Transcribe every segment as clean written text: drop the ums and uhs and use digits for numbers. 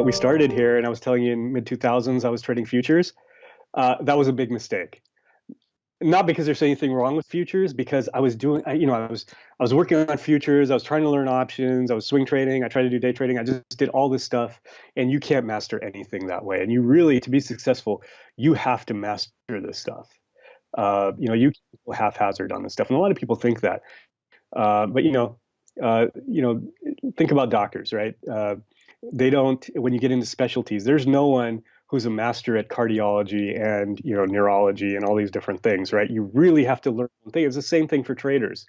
We started here, and I was telling you in mid 2000s I was trading futures. That was a big mistake. Not because there's anything wrong with futures, because I was doing, I was working on futures. I was trying to learn options. I was swing trading. I tried to do day trading. I just did all this stuff, and you can't master anything that way. And you really, to be successful, you have to master this stuff. You can't go haphazard on this stuff, and a lot of people think that. But think about doctors, right? They don't. When you get into specialties, there's no one who's a master at cardiology and neurology and all these different things, right? You really have to learn one thing. It's the same thing for traders.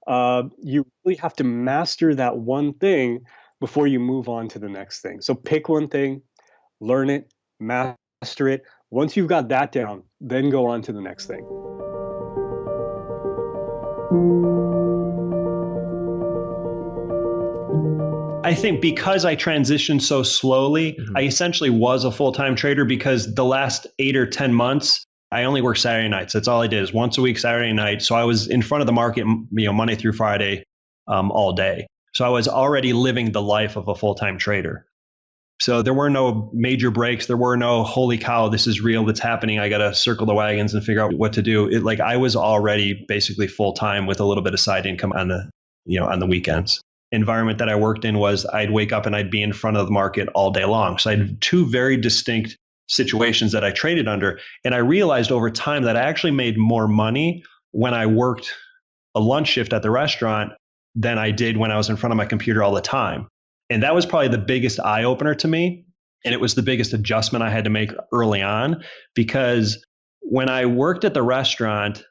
You really have to master that one thing before you move on to the next thing. So pick one thing, learn it, master it. Once you've got that down, then go on to the next thing. I think because I transitioned so slowly, I essentially was a full-time trader because the last 8 or 10 months, I only worked Saturday nights. That's all I did is once a week, Saturday night. So I was in front of the market, Monday through Friday, all day. So I was already living the life of a full-time trader. So there were no major breaks. There were no, holy cow, this is real, that's happening. I got to circle the wagons and figure out what to do. I was already basically full-time with a little bit of side income on the weekends. Environment that I worked in was I'd wake up and I'd be in front of the market all day long. So I had two very distinct situations that I traded under. And I realized over time that I actually made more money when I worked a lunch shift at the restaurant than I did when I was in front of my computer all the time. And that was probably the biggest eye opener to me. And it was the biggest adjustment I had to make early on, because when I worked at the restaurant,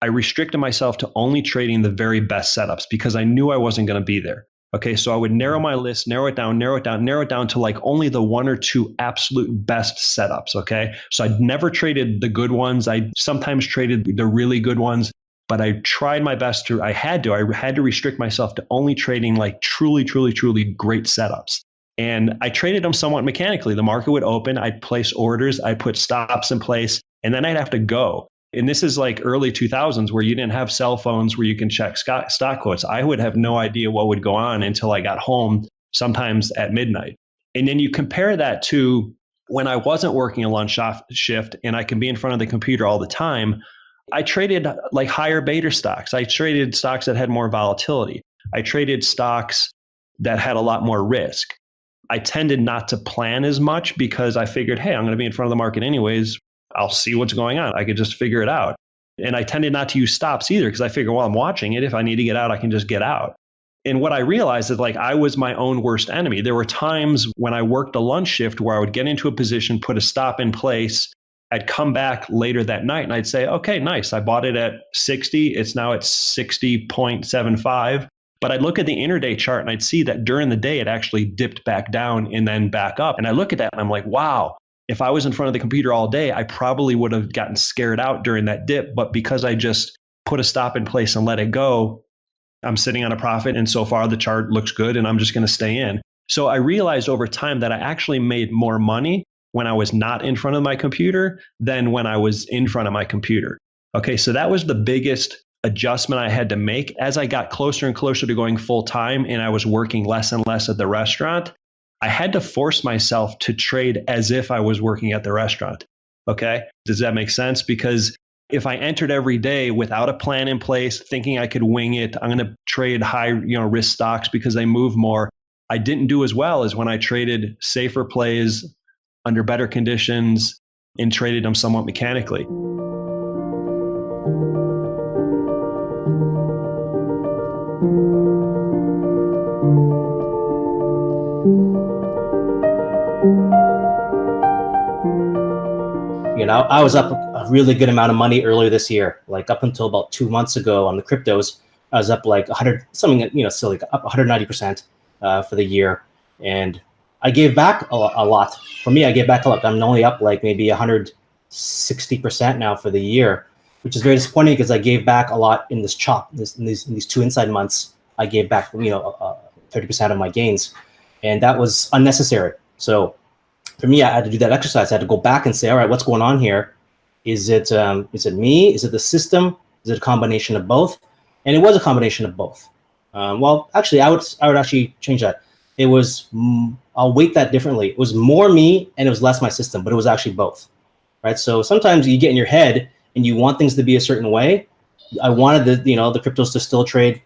I restricted myself to only trading the very best setups because I knew I wasn't going to be there. Okay, so I would narrow my list, narrow it down to like only the one or two absolute best setups. Okay, so I'd never traded the good ones. I sometimes traded the really good ones, but I tried my best to. I had to restrict myself to only trading like truly, truly, truly great setups. And I traded them somewhat mechanically. The market would open, I'd place orders, I'd put stops in place, and then I'd have to go. And this is like early 2000s where you didn't have cell phones where you can check stock quotes. I would have no idea what would go on until I got home, sometimes at midnight. And then you compare that to when I wasn't working a lunch shift and I can be in front of the computer all the time. I traded like higher beta stocks. I traded stocks that had more volatility. I traded stocks that had a lot more risk. I tended not to plan as much because I figured, hey, I'm going to be in front of the market anyways. I'll see what's going on. I could just figure it out. And I tended not to use stops either because I figure, well, I'm watching it. If I need to get out, I can just get out. And what I realized is like I was my own worst enemy. There were times when I worked a lunch shift where I would get into a position, put a stop in place. I'd come back later that night and I'd say, okay, nice. I bought it at 60. It's now at 60.75. But I'd look at the intraday chart and I'd see that during the day, it actually dipped back down and then back up. And I look at that and I'm like, wow. If I was in front of the computer all day, I probably would have gotten scared out during that dip. But because I just put a stop in place and let it go, I'm sitting on a profit. And so far the chart looks good and I'm just going to stay in. So I realized over time that I actually made more money when I was not in front of my computer than when I was in front of my computer. Okay, so that was the biggest adjustment I had to make as I got closer and closer to going full time and I was working less and less at the restaurant. I had to force myself to trade as if I was working at the restaurant. Okay. Does that make sense? Because if I entered every day without a plan in place, thinking I could wing it, I'm going to trade high, risk stocks because they move more. I didn't do as well as when I traded safer plays under better conditions and traded them somewhat mechanically. I was up a really good amount of money earlier this year, like up until about 2 months ago on the cryptos. I was up like 100, something, silly, up 190% for the year. And I gave back a lot. For me, I gave back a lot. I'm only up like maybe 160% now for the year, which is very disappointing because I gave back a lot in this chop. In these 2 inside months, I gave back 30% of my gains, and that was unnecessary. So for me, I had to do that exercise. I had to go back and say, all right, what's going on here? Is it me? Is it the system? Is Is it a combination of both? And it was a combination of both. Well, actually, I would actually change that. It was, I'll weight that differently. It was more me and it was less my system, but it was actually both, right? So sometimes you get in your head and you want things to be a certain way. I wanted the cryptos to still trade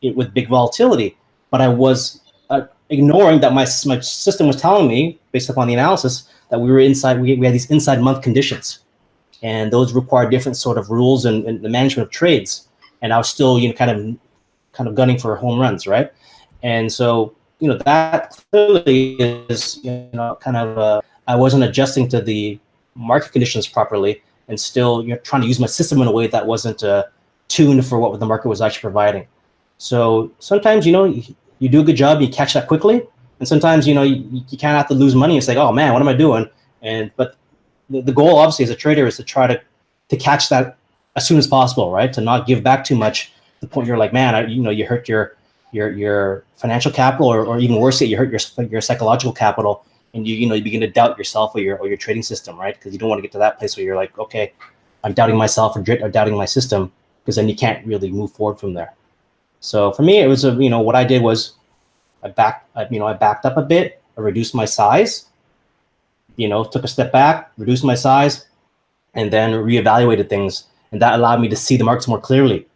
it with big volatility, but I was ignoring that my system was telling me, based upon the analysis, that we were inside. We had these inside month conditions, and those require different sort of rules and the management of trades. And I was still, kind of gunning for home runs, right? And so, that clearly is, kind of I wasn't adjusting to the market conditions properly, and still, trying to use my system in a way that wasn't tuned for what the market was actually providing. So sometimes, you do a good job, you catch that quickly, and sometimes, you kind of have to lose money and say, oh man, what am I doing? But the goal, obviously, as a trader, is to try to catch that as soon as possible, right? To not give back too much. To the point you're like, man, you hurt your financial capital, or even worse yet, you hurt your psychological capital, and you begin to doubt yourself or your trading system, right? Because you don't want to get to that place where you're like, okay, I'm doubting myself or doubting my system, because then you can't really move forward from there. So for me, it was what I did was I backed up a bit, I reduced my size, took a step back, reduced my size, and then reevaluated things, and that allowed me to see the markets more clearly.